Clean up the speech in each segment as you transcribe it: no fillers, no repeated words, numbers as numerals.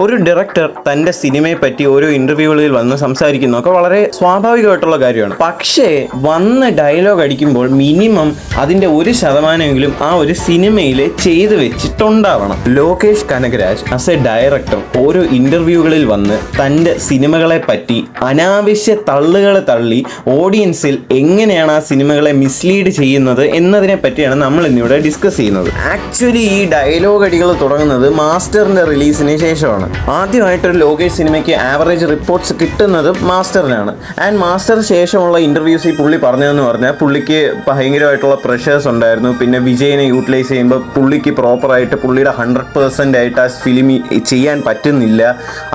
ഒരു ഡയറക്ടർ തൻ്റെ സിനിമയെ പറ്റി ഓരോ ഇന്റർവ്യൂകളിൽ വന്ന് സംസാരിക്കുന്നതൊക്കെ വളരെ സ്വാഭാവികമായിട്ടുള്ള കാര്യമാണ്. പക്ഷേ വന്ന് ഡയലോഗ് അടിക്കുമ്പോൾ മിനിമം അതിൻ്റെ 1% ആ ഒരു സിനിമയിൽ ചെയ്തു വെച്ചിട്ടുണ്ടാവണം. Lokesh Kanagaraj as a director ഓരോ ഇന്റർവ്യൂകളിൽ വന്ന് തൻ്റെ സിനിമകളെ പറ്റി അനാവശ്യ തള്ളുകൾ തള്ളി ഓഡിയൻസിൽ എങ്ങനെയാണ് ആ സിനിമകളെ മിസ്ലീഡ് ചെയ്യുന്നത് എന്നതിനെ പറ്റിയാണ് നമ്മൾ ഇന്നിവിടെ ഡിസ്കസ് ചെയ്യുന്നത്. ആക്ച്വലി ഈ ഡയലോഗ് അടികൾ തുടങ്ങുന്നത് മാസ്റ്ററിന്റെ റിലീസിന് ശേഷമാണ്. ആദ്യമായിട്ടൊരു ലോകേഷ് സിനിമയ്ക്ക് ആവറേജ് റിപ്പോർട്ട്സ് കിട്ടുന്നത് മാസ്റ്ററിനാണ്. ആൻഡ് മാസ്റ്റർ ശേഷമുള്ള ഇന്റർവ്യൂസിൽ പുള്ളി പറഞ്ഞതെന്ന് പറഞ്ഞാൽ പുള്ളിക്ക് ഭയങ്കരമായിട്ടുള്ള പ്രഷേഴ്സ് ഉണ്ടായിരുന്നു. പിന്നെ വിജയനെ യൂട്ടിലൈസ് ചെയ്യുമ്പോൾ പുള്ളിക്ക് പ്രോപ്പറായിട്ട് പുള്ളിയുടെ 100% ആയിട്ട് ആ ഫിലിം ചെയ്യാൻ പറ്റുന്നില്ല.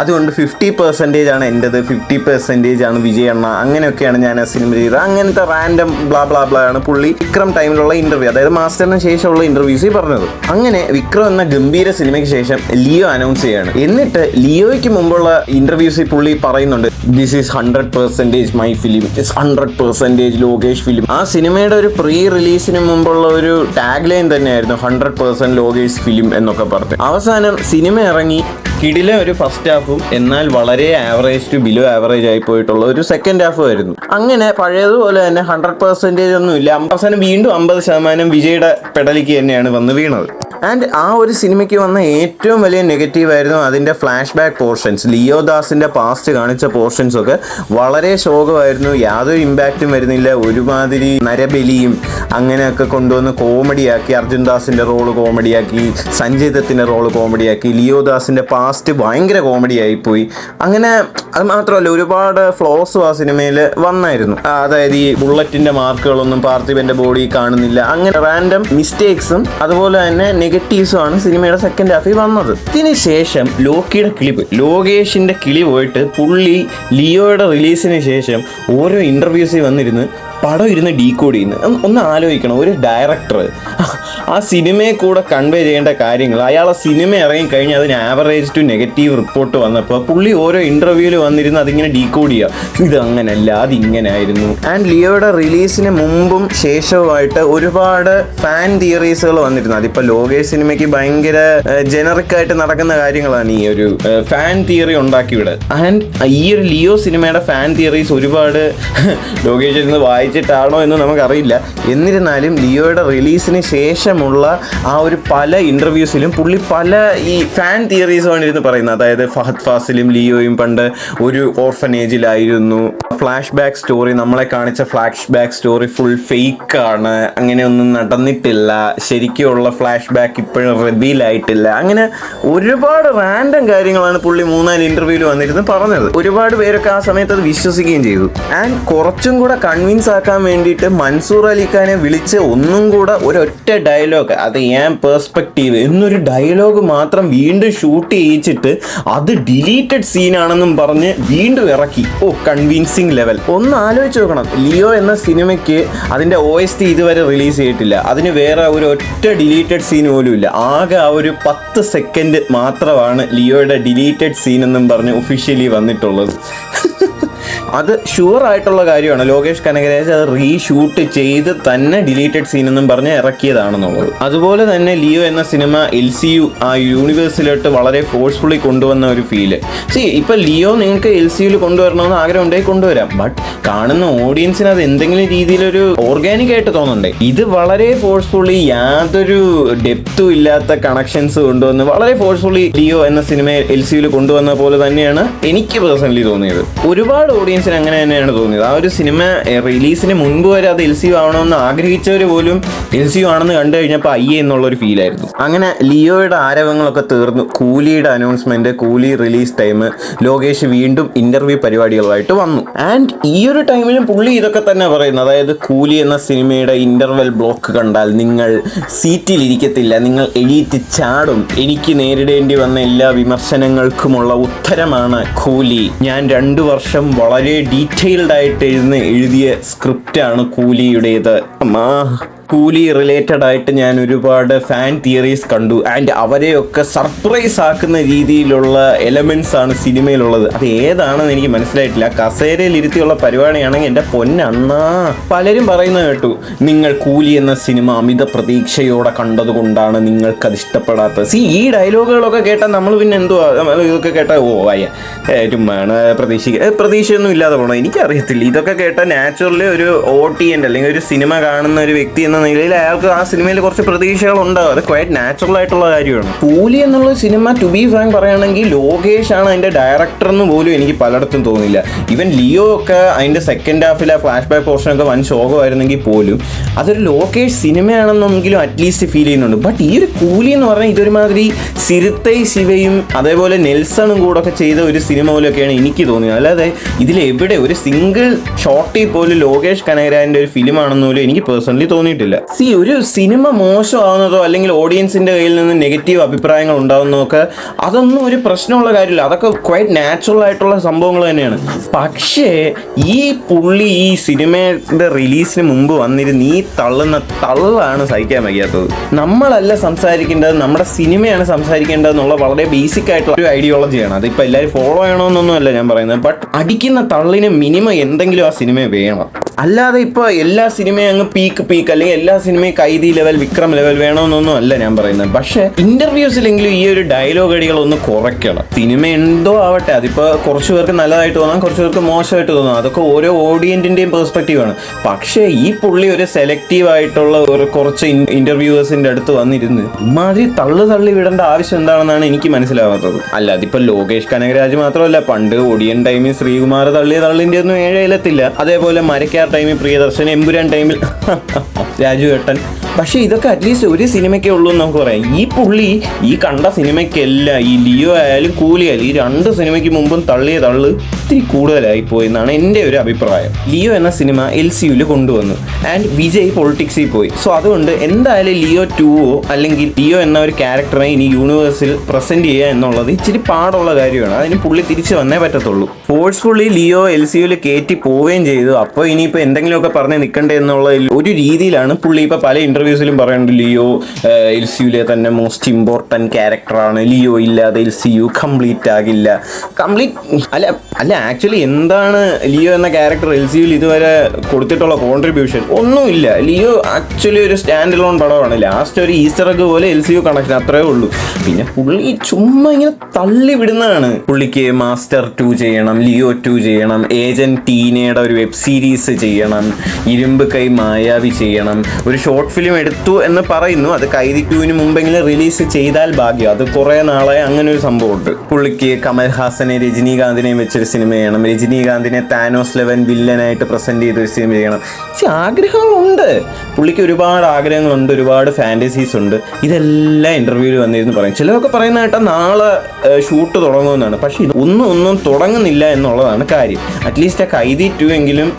അതുകൊണ്ട് 50% ആണ് എൻ്റെത്, 50% ആണ് വിജയണ്ണ, അങ്ങനെയൊക്കെയാണ് ഞാൻ ആ സിനിമ ചെയ്തത്. അങ്ങനത്തെ റാൻഡം ബ്ലാ ബ്ലാ ബ്ലാ ആണ് പുള്ളി വിക്രം ടൈമിലുള്ള ഇന്റർവ്യൂ, അതായത് മാസ്റ്ററിന് ശേഷമുള്ള ഇന്റർവ്യൂസിൽ പറഞ്ഞത്. അങ്ങനെ വിക്രം എന്ന ഗംഭീര സിനിമയ്ക്ക് ശേഷം ലിയോ അനൗൺസ് ചെയ്യാണ്. എന്നിട്ട് ലിയോയ്ക്ക് മുമ്പുള്ള ഇന്റർവ്യൂസിൽ പുള്ളി പറയുന്നുണ്ട്, this is 100% my film, it's 100% Lokesh film. ആ സിനിമയുടെ ഒരു പ്രീ റിലീസിന് മുമ്പുള്ള ഒരു ടാഗ് ലൈൻ തന്നെയായിരുന്നു 100% ലോകേഷ് ഫിലിം എന്നൊക്കെ പറഞ്ഞു. അവസാനം സിനിമ ഇറങ്ങി, കിടിലെ ഒരു ഫസ്റ്റ് ഹാഫും എന്നാൽ വളരെ ആവറേജ് ടു ബിലോ ആവറേജ് ആയി പോയിട്ടുള്ള ഒരു സെക്കൻഡ് ഹാഫും ആയിരുന്നു. അങ്ങനെ പഴയതുപോലെ തന്നെ 100% ഒന്നുമില്ല. അവസാനം വീണ്ടും 50% വിജയുടെ പെടലിക്ക് തന്നെയാണ് വന്ന് വീണത്. ആൻഡ് ആ ഒരു സിനിമയ്ക്ക് വന്ന ഏറ്റവും വലിയ നെഗറ്റീവായിരുന്നു അതിൻ്റെ ഫ്ലാഷ് ബാക്ക് പോർഷൻസ്. ലിയോ ദാസിൻ്റെ പാസ്റ്റ് കാണിച്ച പോർഷൻസ് ഒക്കെ വളരെ ശോകമായിരുന്നു. യാതൊരു ഇമ്പാക്റ്റും വരുന്നില്ല. ഒരുമാതിരി നരബലിയും അങ്ങനെയൊക്കെ കൊണ്ടുവന്ന് കോമഡിയാക്കി. അർജുൻ ദാസിൻ്റെ റോള് കോമഡിയാക്കി, സഞ്ജയ് ദത്തിൻ്റെ റോള് കോമഡിയാക്കി, ലിയോ ദാസിൻ്റെ പാസ്റ്റ് ഭയങ്കര കോമഡിയായിപ്പോയി. അങ്ങനെ അത് മാത്രമല്ല, ഒരുപാട് ഫ്ലോസും ആ സിനിമയിൽ വന്നായിരുന്നു. അതായത് ഈ ബുള്ളറ്റിൻ്റെ മാർക്കുകളൊന്നും പാർത്ഥിബൻ്റെ ബോഡി കാണുന്നില്ല, അങ്ങനെ റാൻഡം മിസ്റ്റേക്സും അതുപോലെ തന്നെ നെഗറ്റീവ്സുമാണ് സിനിമയുടെ സെക്കൻഡ് ഹാഫിൽ വന്നത്. ഇതിനുശേഷം ലോകേഷിന്റെ കിളി പോയിട്ട് പുള്ളി ലിയോയുടെ റിലീസിന് ശേഷം ഓരോ ഇന്റർവ്യൂസിൽ വന്നിരുന്ന് പടം ഇരുന്ന് ഡീകോഡ് ചെയ്യുന്നു. ഒന്ന് ആലോചിക്കണം, ഒരു ഡയറക്ടർ ആ സിനിമയെ കൂടെ കൺവേ ചെയ്യേണ്ട കാര്യങ്ങൾ, അയാൾ ആ സിനിമ ഇറങ്ങിക്കഴിഞ്ഞാൽ അതിന് ആവറേജ് ടു നെഗറ്റീവ് റിപ്പോർട്ട് വന്നപ്പോൾ പുള്ളി ഓരോ ഇന്റർവ്യൂവിൽ വന്നിരുന്ന് അതിങ്ങനെ ഡീകോഡ് ചെയ്യുക, ഇത് അങ്ങനല്ല, അതിങ്ങനെ ആയിരുന്നു. ആൻഡ് ലിയോയുടെ റിലീസിന് മുമ്പും ശേഷവുമായിട്ട് ഒരുപാട് ഫാൻ തിയറീസുകൾ വന്നിരുന്നു. അതിപ്പോൾ ലോകേഷ് സിനിമയ്ക്ക് ഭയങ്കര ജനറിക് ആയിട്ട് നടക്കുന്ന കാര്യങ്ങളാണ് ഈ ഒരു ഫാൻ തിയറി ഉണ്ടാക്കിവിടെ. ആൻഡ് ഈ ഒരു ലിയോ സിനിമയുടെ ഫാൻ തിയറീസ് ഒരുപാട് ലോകേഷിൽ നിന്ന് വായിച്ചിട്ടാണോ എന്ന് നമുക്കറിയില്ല. എന്നിരുന്നാലും ലിയോയുടെ റിലീസിന് ശേഷമുള്ള ആ ഒരു പല ഇന്റർവ്യൂസിലും പുള്ളി പല ഈ ഫാൻ തിയറീസുമാണ് ഇരുന്ന് പറയുന്നത്. അതായത് ഫഹദ് ഫാസിലും ലിയോയും പണ്ട് ഒരു ഓർഫനേജിലായിരുന്നു, ഫ്ലാഷ് ബാക്ക് സ്റ്റോറി, നമ്മളെ കാണിച്ച flash back story full fake ആണ്, അങ്ങനെയൊന്നും നടന്നിട്ടില്ല, ശരിക്കുള്ള ഫ്ലാഷ് ബാക്ക് ഇപ്പോഴും റിവീൽ ആയിട്ടില്ല. അങ്ങനെ ഒരുപാട് റാൻഡം കാര്യങ്ങളാണ് പുള്ളി 3-4 ഇന്റർവ്യൂവിൽ വന്നിരുന്ന് പറഞ്ഞത്. ഒരുപാട് പേരൊക്കെ ആ സമയത്ത് അത് വിശ്വസിക്കുകയും ചെയ്തു. ആൻഡ് കുറച്ചും കൂടെ കൺവിൻസ് ആക്കാൻ വേണ്ടിയിട്ട് മൻസൂർ അലിഖാനെ വിളിച്ച് ഒന്നും കൂടെ ഒരൊറ്റ ഡയലോഗ്, അത് ഞാൻ പെർസ്പെക്റ്റീവ് എന്നൊരു ഡയലോഗ് മാത്രം വീണ്ടും ഷൂട്ട് ചെയ്യിച്ചിട്ട് അത് ഡിലീറ്റഡ് സീനാണെന്നും പറഞ്ഞ് വീണ്ടും ഇറക്കി. Convincing level. ഒന്ന് ആലോചിച്ച് നോക്കണം, ലിയോ എന്ന സിനിമയ്ക്ക് അതിൻ്റെ OST ഇതുവരെ റിലീസ് ചെയ്തിട്ടില്ല, അതിന് വേറെ ഒരു ഒറ്റ ഡിലീറ്റഡ് സീൻ പോലും ഇല്ല. ആകെ ആ ഒരു 10 സെക്കൻഡ് മാത്രമാണ് ലിയോയുടെ ഡിലീറ്റഡ് സീൻ എന്നും പറഞ്ഞ് ഒഫീഷ്യലി വന്നിട്ടുള്ളത്. അത് ഷുവർ ആയിട്ടുള്ള കാര്യമാണ്. ലോകേഷ് കനകരാജ് അത് റീഷൂട്ട് ചെയ്ത് തന്നെ ഡിലീറ്റഡ് സീൻ എന്നും പറഞ്ഞ് ഇറക്കിയതാണെന്നുള്ളത്. അതുപോലെ തന്നെ ലിയോ എന്ന സിനിമ LCU ആ യൂണിവേഴ്സിലോട്ട് വളരെ ഫോഴ്സ്ഫുള്ളി കൊണ്ടുവന്ന ഒരു ഫീല്. ഇപ്പം ലിയോ നിങ്ങൾക്ക് LCUയിൽ കൊണ്ടുവരണമെന്ന് ആഗ്രഹം ഉണ്ടെങ്കിൽ കൊണ്ടുവരാം, ബട്ട് കാണുന്ന ഓഡിയൻസിന് അത് എന്തെങ്കിലും രീതിയിലൊരു ഓർഗാനിക് ആയിട്ട് തോന്നണ്ടേ. ഇത് വളരെ ഫോഴ്സ്ഫുള്ളി യാതൊരു ഡെപ്തും ഇല്ലാത്ത കണക്ഷൻസ് കൊണ്ടുവന്ന് വളരെ ഫോഴ്സ്ഫുള്ളി ലിയോ എന്ന സിനിമയെ LCUയിൽ കൊണ്ടുവന്ന പോലെ തന്നെയാണ് എനിക്ക് പേഴ്സണലി തോന്നിയത്. ഒരുപാട് ഓഡിയൻസിന് അങ്ങനെ തന്നെയാണ് തോന്നിയത്. ആ ഒരു സിനിമ റിലീസിന് മുൻപ് വരെ അത് LCU ആവണമെന്ന് ആഗ്രഹിച്ചവർ പോലും LCU ആണെന്ന് കണ്ടു കഴിഞ്ഞപ്പോൾ അയ്യേ എന്നുള്ളൊരു ഫീലായിരുന്നു. അങ്ങനെ ലിയോയുടെ ആരവങ്ങളൊക്കെ തീർന്നു. കൂലിയുടെ അനൗൺസ്മെന്റ്, കൂലി റിലീസ് ടൈം, ലോകേഷ് വീണ്ടും ഇന്റർവ്യൂ പരിപാടികളുമായിട്ട് വന്നു. ആൻഡ് ഈ ഒരു ടൈമിലും പുള്ളി ഇതൊക്കെ തന്നെ പറയുന്നത്. അതായത് കൂലി എന്ന സിനിമയുടെ ഇന്റർവെൽ ബ്ലോക്ക് കണ്ടാൽ നിങ്ങൾ സീറ്റിൽ ഇരിക്കത്തില്ല, നിങ്ങൾ എഴുതി ചാടും. എനിക്ക് നേരിടേണ്ടി വന്ന എല്ലാ വിമർശനങ്ങൾക്കുമുള്ള ഉത്തരമാണ് കൂലി. ഞാൻ 2 വർഷം വളരെ ഡീറ്റെയിൽഡ് ആയിട്ട് എഴുതിയ സ്ക്രിപ്റ്റാണ് കൂലിയുടേത്. കൂലി റിലേറ്റഡ് ആയിട്ട് ഞാൻ ഒരുപാട് ഫാൻ തിയറീസ് കണ്ടു. ആൻഡ് അവരെയൊക്കെ സർപ്രൈസ് ആക്കുന്ന രീതിയിലുള്ള എലമെന്റ്സ് ആണ് സിനിമയിലുള്ളത്. അത് ഏതാണെന്ന് എനിക്ക് മനസ്സിലായിട്ടില്ല. കസേരയിൽ ഇരുത്തിയുള്ള പരിപാടിയാണെങ്കിൽ എൻ്റെ പൊന്നണ്ണാ. പലരും പറയുന്നത് കേട്ടു, നിങ്ങൾ കൂലി എന്ന സിനിമ അമിത പ്രതീക്ഷയോടെ കണ്ടതുകൊണ്ടാണ് നിങ്ങൾക്കത് ഇഷ്ടപ്പെടാത്തത്. ഈ ഡയലോഗുകളൊക്കെ കേട്ടാൽ നമ്മൾ പിന്നെ എന്തുവാ, ഇതൊക്കെ കേട്ടാൽ ചുമ്മാണ് പ്രതീക്ഷയൊന്നും ഇല്ലാതെ പോകണം. എനിക്കറിയത്തില്ല. ഇതൊക്കെ കേട്ടാൽ നാച്ചുറലി ഒരു ഓഡിയൻസ് അല്ലെങ്കിൽ ഒരു സിനിമ കാണുന്ന ഒരു വ്യക്തി എന്ന നിലയിൽ അയാൾക്ക് ആ സിനിമയിൽ കുറച്ച് പ്രതീക്ഷകൾ ഉണ്ടാവും. അത് ക്വൈറ്റ് നാച്ചുറൽ ആയിട്ടുള്ള കാര്യമാണ്. കൂലി എന്നുള്ള സിനിമ ടു ബി ഫ്രാങ്ക് പറയുകയാണെങ്കിൽ ലോകേഷ് ആണ് അതിൻ്റെ ഡയറക്ടർ എന്ന് പോലും എനിക്ക് പലയിടത്തും തോന്നില്ല. ഈവൻ ലിയോ ഒക്കെ അതിൻ്റെ സെക്കൻഡ് ഹാഫിലെ ഫ്ലാഷ് ബാക്ക് പോർഷനൊക്കെ വൻ ശോകമായിരുന്നെങ്കിൽ പോലും അതൊരു ലോകേഷ് സിനിമയാണെന്നെങ്കിലും അറ്റ്ലീസ്റ്റ് ഫീൽ ചെയ്യുന്നുണ്ട്. ബട്ട് ഈ ഒരു കൂലി എന്ന് പറഞ്ഞാൽ ഇതൊരുമാതിരി സിരുത്തൈ ശിവയും അതേപോലെ നെൽസണും കൂടെ ഒക്കെ ചെയ്ത ഒരു സിനിമ പോലെയൊക്കെയാണ് എനിക്ക് തോന്നിയത്. അല്ലാതെ ഇതിലെവിടെ ഒരു സിംഗിൾ ഷോട്ടിൽ പോലും ലോകേഷ് കനകരാജിൻ്റെ ഒരു ഫിലിം ആണെന്ന് പോലും എനിക്ക് പേഴ്സണലി തോന്നിയിട്ടില്ല. ഒരു സിനിമ മോശമാവുന്നതോ അല്ലെങ്കിൽ ഓഡിയൻസിൻ്റെ കയ്യിൽ നിന്ന് നെഗറ്റീവ് അഭിപ്രായങ്ങൾ ഉണ്ടാകുന്നതൊക്കെ അതൊന്നും ഒരു പ്രശ്നമുള്ള കാര്യമില്ല. അതൊക്കെ ക്വൈറ്റ് നാച്ചുറൽ ആയിട്ടുള്ള സംഭവങ്ങൾ തന്നെയാണ്. പക്ഷേ ഈ പുള്ളി ഈ സിനിമയുടെ റിലീസിന് മുമ്പ് വന്നിരുന്ന് ഈ തള്ളുന്ന തള്ളാണ് സഹിക്കാൻ വയ്യാത്തത്. നമ്മളല്ല സംസാരിക്കേണ്ടത്, നമ്മുടെ സിനിമയാണ് സംസാരിക്കേണ്ടതെന്നുള്ള വളരെ ബേസിക് ആയിട്ടുള്ള ഒരു ഐഡിയോളജിയാണ്. അതിപ്പോൾ എല്ലാവരും ഫോളോ ചെയ്യണമെന്നൊന്നും അല്ല ഞാൻ പറയുന്നത്. ബട്ട് അടിക്കുന്ന തള്ളിന് മിനിമം എന്തെങ്കിലും ആ സിനിമ വേണം. അല്ലാതെ ഇപ്പോൾ എല്ലാ സിനിമയും അങ്ങ് പീക്ക് അല്ലെങ്കിൽ എല്ലാ സിനിമയും കൈദി ലെവൽ വിക്രം ലെവൽ വേണമെന്നൊന്നും അല്ല ഞാൻ പറയുന്നത്. പക്ഷേ ഇൻ്റർവ്യൂസിലെങ്കിലും ഈ ഒരു ഡയലോഗ് അടികളൊന്ന് കുറയ്ക്കണം. സിനിമ എന്തോ ആവട്ടെ, അതിപ്പോൾ കുറച്ച് പേർക്ക് നല്ലതായിട്ട് തോന്നാം, കുറച്ച് പേർക്ക് മോശമായിട്ട് തോന്നാം. അതൊക്കെ ഓരോ ഓഡിയൻസിൻ്റെയും പെർസ്പെക്റ്റീവാണ്. പക്ഷേ ഈ പുള്ളി ഒരു സെലക്റ്റീവ് ആയിട്ടുള്ള ഒരു കുറച്ച് ഇൻ്റർവ്യൂവേഴ്സിൻ്റെ അടുത്ത് വന്നിരുന്ന് ഇമാതിരി തള്ളി വിടേണ്ട ആവശ്യം എന്താണെന്നാണ് എനിക്ക് മനസ്സിലാവാത്തത്. അല്ല, അതിപ്പോൾ ലോകേഷ് കനകരാജ് മാത്രമല്ല, പണ്ട് ഒടിയൻ ടൈമിൽ ശ്രീകുമാർ തള്ളിൻ്റെ ഒന്നും ഏഴയിലെത്തില്ല. അതേപോലെ മരക്കാർ ടൈമിൽ പ്രിയദർശൻ, എമ്പുരാൻ ടൈമിൽ രാജു ഏട്ടൻ. പക്ഷേ ഇതൊക്കെ അറ്റ്ലീസ്റ്റ് ഒരു സിനിമയ്ക്കേ ഉള്ളൂ എന്ന് നമുക്ക് പറയാം. ഈ പുള്ളി ഈ കണ്ട സിനിമയ്ക്കല്ല, ഈ ലിയോ ആയാലും കൂലി ആയാലും, ഈ രണ്ട് സിനിമയ്ക്ക് മുമ്പും തള്ളിയ തള്ള് ഇത്തിരി കൂടുതലായിപ്പോയി എന്നാണ് എൻ്റെ ഒരു അഭിപ്രായം. ലിയോ എന്ന സിനിമ LCUവിൽ കൊണ്ടുവന്നു ആൻഡ് വിജയ് പൊളിറ്റിക്സിൽ പോയി. സോ അതുകൊണ്ട് എന്തായാലും ലിയോ 2 അല്ലെങ്കിൽ ലിയോ എന്ന ഒരു ക്യാരക്ടറെ ഇനി യൂണിവേഴ്സിൽ പ്രസൻറ്റ് ചെയ്യുക എന്നുള്ളത് ഇച്ചിരി പാടുള്ള കാര്യമാണ്. അതിന് പുള്ളി തിരിച്ചു വന്നേ പറ്റത്തുള്ളൂ. ഫോഴ്സ്ഫുള്ളി ലിയോ LCUവിൽ കയറ്റി പോവുകയും ചെയ്തു. അപ്പോൾ ഇനിയിപ്പോൾ എന്തെങ്കിലുമൊക്കെ പറഞ്ഞ് നിൽക്കണ്ടേ എന്നുള്ള ഒരു രീതിയിലാണ് പുള്ളി ഇപ്പോൾ പല ഇൻ്റർവ്യൂസിലും പറയുന്നുണ്ട്. ലിയോ LCUവിലെ തന്നെ മോസ്റ്റ് ഇമ്പോർട്ടൻറ്റ് ക്യാരക്ടറാണ്, ലിയോ ഇല്ലാതെ LCU കംപ്ലീറ്റ് ആകില്ല. അല്ല ആക്ച്വലി എന്താണ് ലിയോ എന്ന ക്യാരക്ടർ LCUവിൽ ഇതുവരെ കൊടുത്തിട്ടുള്ള കോൺട്രിബ്യൂഷൻ? ഒന്നുമില്ല. ലിയോ ആക്ച്വലി ഒരു സ്റ്റാൻഡ് അലോൺ പടമാണ്. ലാസ്റ്റ് ഒരു ഈസ്റ്റർ എഗ് പോലെ LCU കണക്ഷൻ, അത്രേ ഉള്ളൂ. പിന്നെ പുള്ളി ചുമ്മാ ഇങ്ങനെ തള്ളി വിടുന്നതാണ്. പുള്ളിക്ക് മാസ്റ്റർ 2 ചെയ്യണം, ലിയോ 2 ചെയ്യണം, ഏജന്റ് ടീനയുടെ ഒരു വെബ് സീരീസ് ചെയ്യണം, ഇരുമ്പ് കൈ മായാവി ചെയ്യണം, ഒരു ഷോർട്ട് ഫിലിം എടുത്തു എന്ന് പറയുന്നു. അത് കൈദി 2-ന് മുമ്പെങ്കിലും റിലീസ് ചെയ്താൽ ഭാഗ്യം. അത് കുറേ നാളെ അങ്ങനെ ഒരു സംഭവമുണ്ട്. പുള്ളിക്ക് കമൽഹാസനെ രജനീകാന്തിനെയും വെച്ചൊരു സിനിമ ചെയ്യണം, രജനീകാന്തിനെ താനോസ് ലെവൻ വില്ലനായിട്ട് പ്രസന്റ് ചെയ്തൊരു സിനിമ ചെയ്യണം. ആഗ്രഹങ്ങളുണ്ട് പുള്ളിക്ക്, ഒരുപാട് ആഗ്രഹങ്ങളുണ്ട്, ഒരുപാട് ഫാൻറ്റസീസ് ഉണ്ട്. ഇതെല്ലാം ഇൻ്റർവ്യൂവിൽ വന്നിരുന്നു പറയും. ചിലരൊക്കെ പറയുന്ന കേട്ടാൽ നാളെ ഷൂട്ട് തുടങ്ങുമെന്നാണ്. പക്ഷേ ഒന്നും തുടങ്ങുന്നില്ല എന്നുള്ളതാണ് കാര്യം. അറ്റ്ലീസ്റ്റ് ആ കൈദി 2 എങ്കിലും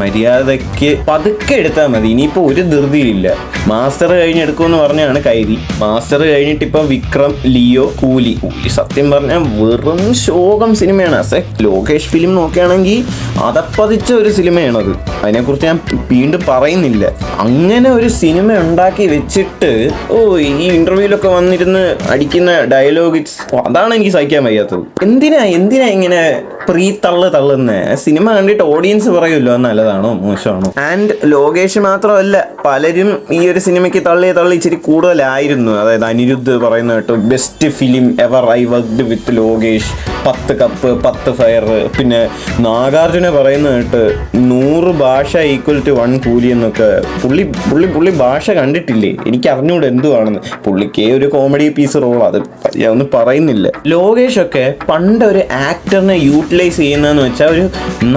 മര്യാദയ്ക്ക് പതുക്കെ എടുത്താൽ മതി. ഇനിയിപ്പോൾ ഒരു ധൃതിയില്ല. മാസ്റ്റർ കഴിഞ്ഞെടുക്കുമെന്ന് പറഞ്ഞാണ് കൈദി. മാസ്റ്റർ കഴിഞ്ഞിട്ട് ഇപ്പം വിക്രം, ലിയോ, കൂലി സത്യം പറഞ്ഞാൽ വെറും ശോകം സിനിമയാണ്. ലോകേഷ് ഫിലിം നോക്കുകയാണെങ്കിൽ അതപ്പതിച്ച ഒരു സിനിമയാണത്. അതിനെക്കുറിച്ച് ഞാൻ വീണ്ടും പറയുന്നില്ല. അങ്ങനെ ഒരു സിനിമ ഉണ്ടാക്കി വെച്ചിട്ട് ഈ ഇന്റർവ്യൂലൊക്കെ വന്നിരുന്ന് അടിക്കുന്ന ഡയലോഗ്സ്, അതാണ് എനിക്ക് സഹിക്കാൻ വയ്യാത്തത്. എന്തിനാ ഇങ്ങനെ തള്ളുന്ന സിനിമ കണ്ടിട്ട് ഓഡിയൻസ് പറയുമല്ലോ നല്ലതാണോ മോശമാണോ. ആൻഡ് ലോകേഷ് മാത്രമല്ല, പലരും ഈ ഒരു സിനിമയ്ക്ക് തള്ളി ഇച്ചിരി കൂടുതലായിരുന്നു. അതായത് അനിരുദ്ധ് പറയുന്ന കേട്ടു, best film ever I worked with Lokesh, 10 cup 10 fire. പിന്നെ നാഗാർജുന പറയുന്ന കേട്ട് 100 ഭാഷ ഈക്വൽ ടു 1 കൂലി എന്നൊക്കെ. പുള്ളി ഭാഷ കണ്ടിട്ടില്ലേ? എനിക്ക് അറിഞ്ഞൂടെ എന്തുവാണെന്ന്. പുള്ളിക്ക് ഒരു കോമഡി പീസ് റോൾ, അത് ഞാൻ ഒന്നും പറയുന്നില്ല. ലോകേഷൊക്കെ പണ്ട് ഒരു ആക്ടറിനെ യൂട്ടിലൈസ് ചെയ്യുന്നതെന്ന് വെച്ചാൽ ഒരു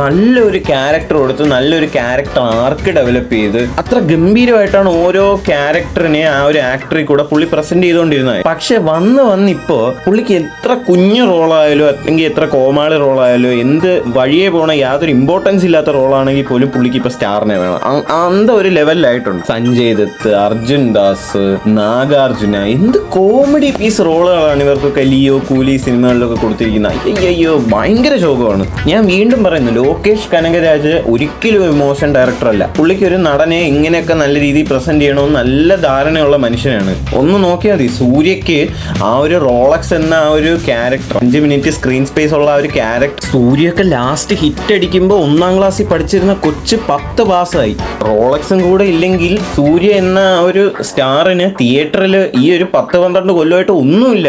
നല്ലൊരു ക്യാരക്ടർ കൊടുത്ത് നല്ലൊരു ക്യാരക്ടർ ആർക്ക് ഡെവലപ്പ് ചെയ്ത് അത്ര ഗംഭീരമായിട്ടാണ് ഓരോ ക്യാരക്ടറിനെ ആ ഒരു ആക്ടറിൽ കൂടെ പുള്ളി പ്രസന്റ് ചെയ്തുകൊണ്ടിരുന്നത്. പക്ഷെ വന്നിപ്പോ പുള്ളിക്ക് എത്ര കുഞ്ഞു റോളായാലും അല്ലെങ്കിൽ എത്ര കോമാളി റോളായാലോ, എന്ത് വഴിയെ പോണ യാതൊരു ഇമ്പോർട്ടൻസ് ഇല്ലാത്ത റോളാണെങ്കിൽ പോലും പുള്ളിക്ക് ഇപ്പൊ സ്റ്റാറിനെ വേണം. അന്ത ഒരു ലെവലിലായിട്ടുണ്ട്. സഞ്ജയ് ദത്ത്, അർജുൻ ദാസ്, നാഗാർജുന, എന്ത് കോമഡി പീസ് റോളുകളാണ് ഇവർക്കൊക്കെ ലിയോ, കൂലി സിനിമകളിലൊക്കെ കൊടുത്തിരിക്കുന്നത്. അയ്യോ ഭയങ്കര ശോകമാണ്. ഞാൻ വീണ്ടും പറയുന്നു, ലോകേഷ് കനകരാജ് ഒരിക്കലും ഒരു മോശം ഡയറക്ടർ അല്ല. പുള്ളിക്ക് ഒരു നടനെ ഇങ്ങനെയൊക്കെ നല്ല രീതിയിൽ പ്രസന്റ് ചെയ്യണമെന്ന് നല്ല ധാരണയുള്ള മനുഷ്യനാണ്. ഒന്ന് നോക്കിയാൽ മതി, സൂര്യക്ക് ആ ഒരു റോളക്സ് എന്ന ആ ഒരു ക്യാരക്ടർ, 5 മിനിറ്റ് സ്ക്രീൻ സ്പേസ് ഉള്ള ആ ഒരു ക്യാരക്ടർ, സൂര്യൊക്കെ ലാസ്റ്റ് ഹിറ്റ് അടിക്കുമ്പോൾ 1ാം ക്ലാസ്സിൽ പഠിച്ചിരുന്ന കൊച്ച് 10 പാസ്സായി. റോളക്സും കൂടെ ഇല്ലെങ്കിൽ സൂര്യ എന്ന ഒരു സ്റ്റാറിന് തിയേറ്ററിൽ ഈ ഒരു 10-12 കൊല്ലമായിട്ട് ഒന്നുമില്ല.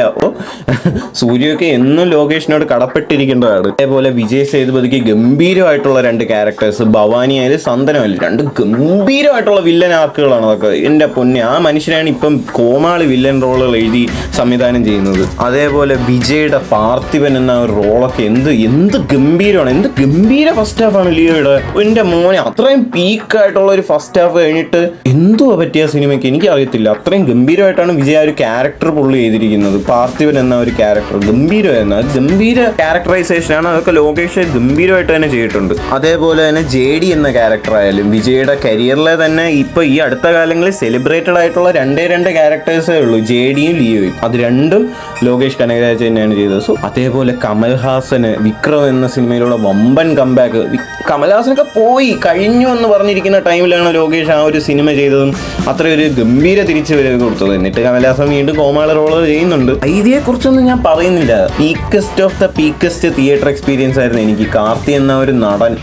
സൂര്യയൊക്കെ എന്നും ലോകേഷിനോട് കടപ്പെട്ടിരിക്കേണ്ടതാണ്. അതേപോലെ വിജയ് സേതുപതിക്ക് ഗംഭീരമായിട്ടുള്ള 2 ക്യാരക്ടേഴ്സ്, ഭവാനി ആയാലും സന്തനമായാലും 2 ഗംഭീരമായിട്ടുള്ള വില്ലൻ ആർക്കുകളാണ് അതൊക്കെ. എൻ്റെ പൊന്നെ, ആ മനുഷ്യനാണ് ഇപ്പം കോമാളി വില്ലൻ റോളുകൾ എഴുതി സംവിധാനം ചെയ്യുന്നത്. അതേപോലെ വിജയുടെ പാർത്ഥിവൻ എന്ന ഒരു റോളൊക്കെ എന്ത് ഗംഭീരമാണ്, എന്ത് ഗംഭീര ഫസ്റ്റ് ഹാഫ് ആണ് ലിയോയുടെ. എൻ്റെ മോനെ, അത്രയും പീക്കായിട്ടുള്ള ഒരു ഫസ്റ്റ് ഹാഫ് കഴിഞ്ഞിട്ട് എന്തുവാ പറ്റിയ സിനിമയ്ക്ക് എനിക്ക് അറിയത്തില്ല. അത്രയും ഗംഭീരമായിട്ടാണ് വിജയ് ആ ഒരു ക്യാരക്ടർ പുള്ളി ചെയ്തിരിക്കുന്നത്. പാർത്ഥിവൻ എന്ന ഒരു ക്യാരക്ടർ ഗംഭീരമായിരുന്നു. അത് ഗംഭീര ക്യാരക്ടറൈസേഷൻ ആണ്. അതൊക്കെ ലോകേഷ് ഗംഭീരമായിട്ട് തന്നെ ചെയ്തിട്ടുണ്ട്. അതേപോലെ തന്നെ JD എന്ന ക്യാരക്ടർ ആയാലും വിജയുടെ കരിയറിലെ തന്നെ ഇപ്പൊ ഈ അടുത്ത കാലങ്ങളിൽ സെലിബ്രേറ്റഡ് ആയിട്ടുള്ള 2 ക്യാരക്ടേഴ്സേ ഉള്ളൂ, JDയും ലിയോയും. അത് രണ്ടും ലോകേഷ് കനകരാജ് തന്നെയാണ് ചെയ്തത്. സോ അതേപോലെ കമൽഹാസന് വിക്രം എന്ന സിനിമയിലൂടെ വമ്പൻ കംബാക്ക്. കമൽഹാസനൊക്കെ പോയി കഴിഞ്ഞു എന്ന് പറഞ്ഞിരിക്കുന്ന ടൈമിലാണ് ലോകേഷ് ആ ഒരു സിനിമ ചെയ്തതും അത്രയൊരു ഗംഭീര തിരിച്ചു വരവ് കൊടുത്തത്. എന്നിട്ട് കമൽഹാസൻ വീണ്ടും കോമാളി റോളുകൾ ചെയ്യുന്നുണ്ട്. ഐഡിയെ കുറിച്ചൊന്നും ഞാൻ പറയുന്നില്ല. പീക്കസ്റ്റ് ഓഫ് ദ പീക്കസ്റ്റ് തിയേറ്റർ എക്സ്പീരിയൻസ് ആയിരുന്നു എനിക്ക്. കാർത്തി എന്ന ഒരു നടൻ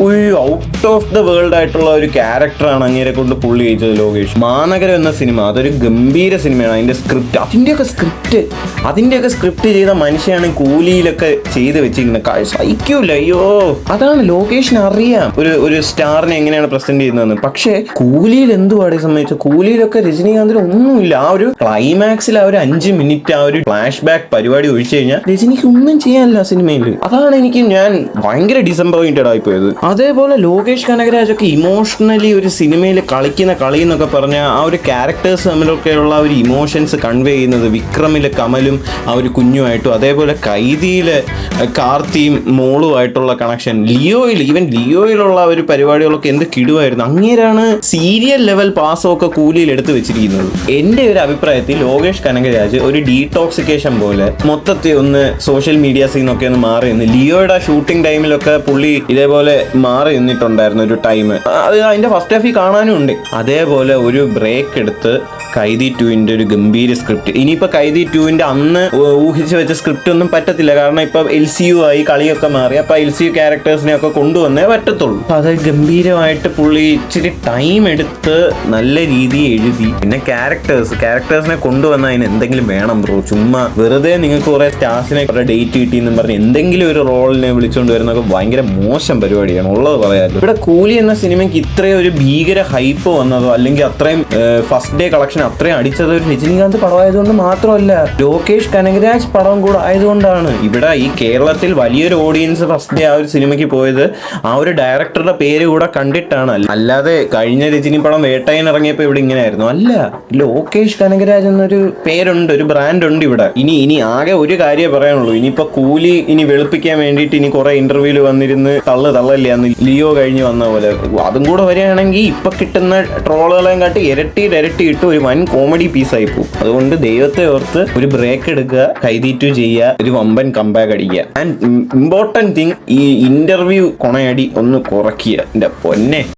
ഔട്ട് ഓഫ് ദ വേൾഡ് ആയിട്ടുള്ള ഒരു ക്യാരക്ടറാണ് അങ്ങേരെ കൊണ്ട് പുള്ളി ചെയ്തത് ലോകേഷ്. മാനഗരം എന്ന സിനിമ അതൊരു ഗംഭീര സിനിമയാണ്. അതിന്റെയൊക്കെ സ്ക്രിപ്റ്റ് ചെയ്ത മനുഷ്യനാണ് കൂലിയിലൊക്കെ ചെയ്ത് വെച്ചിരിക്കുന്നത്. സഹിക്കൂല. അയ്യോ, അതാണ് ലോകേഷിന് അറിയാം ഒരു സ്റ്റാറിനെ എങ്ങനെയാണ് പ്രസന്റ് ചെയ്യുന്നതെന്ന്. പക്ഷേ കൂലിയിൽ എന്തുവാടെ സംബന്ധിച്ച, കൂലിയിലൊക്കെ രജനീകാന്തിന് ഒന്നുമില്ല. ആ ഒരു ക്ലൈമാക്സിൽ ആ ഒരു 5 മിനിറ്റ് ആ ഒരു ഫ്ലാഷ് ബാക്ക് പരിപാടി ഒഴിച്ചു കഴിഞ്ഞാൽ രജനിക്ക് ഒന്നും ചെയ്യാനില്ല സിനിമയിൽ. അതാണ് ഞാൻ ഭയങ്കര ഡിസപ്പോയിന്റഡ് ആയിപ്പോയത്. അതേപോലെ ലോകേഷ് കനകരാജൊക്കെ ഇമോഷണലി ഒരു സിനിമയിൽ കളിക്കുന്ന കളി എന്നൊക്കെ പറഞ്ഞാൽ ആ ഒരു ക്യാരക്ടേഴ്സ് തമ്മിലൊക്കെയുള്ള ഒരു ഇമോഷൻസ് കൺവേ ചെയ്യുന്നത് വിക്രമിലെ കമലും ആ ഒരു കുഞ്ഞുമായിട്ടും, അതേപോലെ കൈദിയിലെ കാർത്തിയും മോളുമായിട്ടുള്ള കണക്ഷൻ, ലിയോയിലുള്ള ഒരു പരിപാടികളൊക്കെ എന്ത് കിടുവായിരുന്നു. അങ്ങേരാണ് സീരിയൽ ലെവൽ പാസമൊക്കെ കൂലിയിൽ എടുത്ത് വെച്ചിരിക്കുന്നത്. എൻ്റെ ഒരു അഭിപ്രായത്തിൽ ലോകേഷ് കനകരാജ് ഒരു ഡീടോക്സിക്കേഷൻ പോലെ മൊത്തത്തിൽ ഒന്ന് സോഷ്യൽ മീഡിയാസിൽ നിന്നൊക്കെ ഒന്ന് മാറി നിന്ന്, ലിയോയുടെ ഷൂട്ടിംഗ് ടൈമിലൊക്കെ പുള്ളി ഇതേപോലെ മാറി നിന്നിട്ടുണ്ടായിരുന്നു ഒരു ടൈം. അത് അതിന്റെ ഫസ്റ്റ് ഹാഫിൽ കാണാനും ഉണ്ട്. അതേപോലെ ഒരു ബ്രേക്ക് എടുത്ത് കൈദി 2 ഒരു ഗംഭീര സ്ക്രിപ്റ്റ്. ഇനിയിപ്പോൾ കൈദി 2 അന്ന് ഊഹിച്ച് വെച്ച സ്ക്രിപ്റ്റ് ഒന്നും പറ്റത്തില്ല. കാരണം ഇപ്പൊ LCU ആയി, കളിയൊക്കെ മാറി. അപ്പൊ LCU ക്യാരക്ടേഴ്സിനെ ഒക്കെ കൊണ്ടുവന്നേ പറ്റത്തുള്ളൂ. അത് ഗംഭീരമായിട്ട് പുള്ളി ഇച്ചിരി ടൈം എടുത്ത് നല്ല രീതിയിൽ എഴുതി. പിന്നെ ക്യാരക്ടേഴ്സിനെ കൊണ്ടുവന്ന അതിന് എന്തെങ്കിലും വേണം ബ്രോ. ചുമ്മാ വെറുതെ നിങ്ങൾക്ക് കുറെ സ്റ്റാർസിനെ കുറെ ഡേറ്റ് കിട്ടിയെന്നും പറഞ്ഞ് എന്തെങ്കിലും ഒരു റോളിനെ വിളിച്ചുകൊണ്ട് വരുന്നതൊക്കെ ഭയങ്കര മോശം പരിപാടിയാണ്, ഉള്ളത് പറയാമല്ലോ. ഇവിടെ കൂലി എന്ന സിനിമയ്ക്ക് ഇത്രയും ഒരു ഭീകര ഹൈപ്പ് വന്നതോ അല്ലെങ്കിൽ അത്രയും ഫസ്റ്റ് ഡേ കളക്ഷൻ അത്രയും അടിച്ചത് ഒരു രജനീകാന്ത് പടമായതുകൊണ്ട് മാത്രമല്ല, ലോകേഷ് കനകരാജ് പടം കൂടെ ആയതുകൊണ്ടാണ്. ഇവിടെ ഈ കേരളത്തിൽ വലിയൊരു ഓഡിയൻസ് ഫസ്റ്റ് ഡേ ആ ഒരു സിനിമയ്ക്ക് പോയത് ആ ഒരു ഡയറക്ടറുടെ പേര് കൂടെ കണ്ടിട്ടാണ്. അല്ലാതെ കഴിഞ്ഞ രജനി പടം വേട്ടയൻ ഇറങ്ങിയപ്പോൾ ഇവിടെ ഇങ്ങനെ ആയിരുന്നു അല്ല. ലോകേഷ് കനകരാജ് എന്നൊരു പേരുണ്ട്, ഒരു ബ്രാൻഡ് ഉണ്ട് ഇവിടെ. ഇനി ആകെ ഒരു കാര്യമേ പറയാനുള്ളൂ. ഇനിയിപ്പോ കൂലി വെളുപ്പിക്കാൻ വേണ്ടിയിട്ട് ഇനി കുറെ ഇന്റർവ്യൂല് വന്നിരുന്ന് തള്ളല്ലേ അന്ന് ലിയോ കഴിഞ്ഞ് വന്ന പോലെ അതും കൂടെ വരികയാണെങ്കിൽ ഇപ്പൊ കിട്ടുന്ന ട്രോളുകളെയും കാട്ടി ഇരട്ടി ഇട്ട് ഒരു വൻ കോമഡി പീസായി പോകും. അതുകൊണ്ട് ദൈവത്തെ ഓർത്ത് ഒരു ബ്രേക്ക് എടുക്കുക, കൈദി 2 ചെയ്യുക, ഒരു വമ്പൻ കംബാക്ക് അടിക്കുക. ആൻഡ് ഇമ്പോർട്ടൻറ്റ് തിങ്, ഈ ഇന്റർവ്യൂ കൊണയടി ഒന്ന് കുറയ്ക്കുക. എൻ്റെ പൊന്നെ.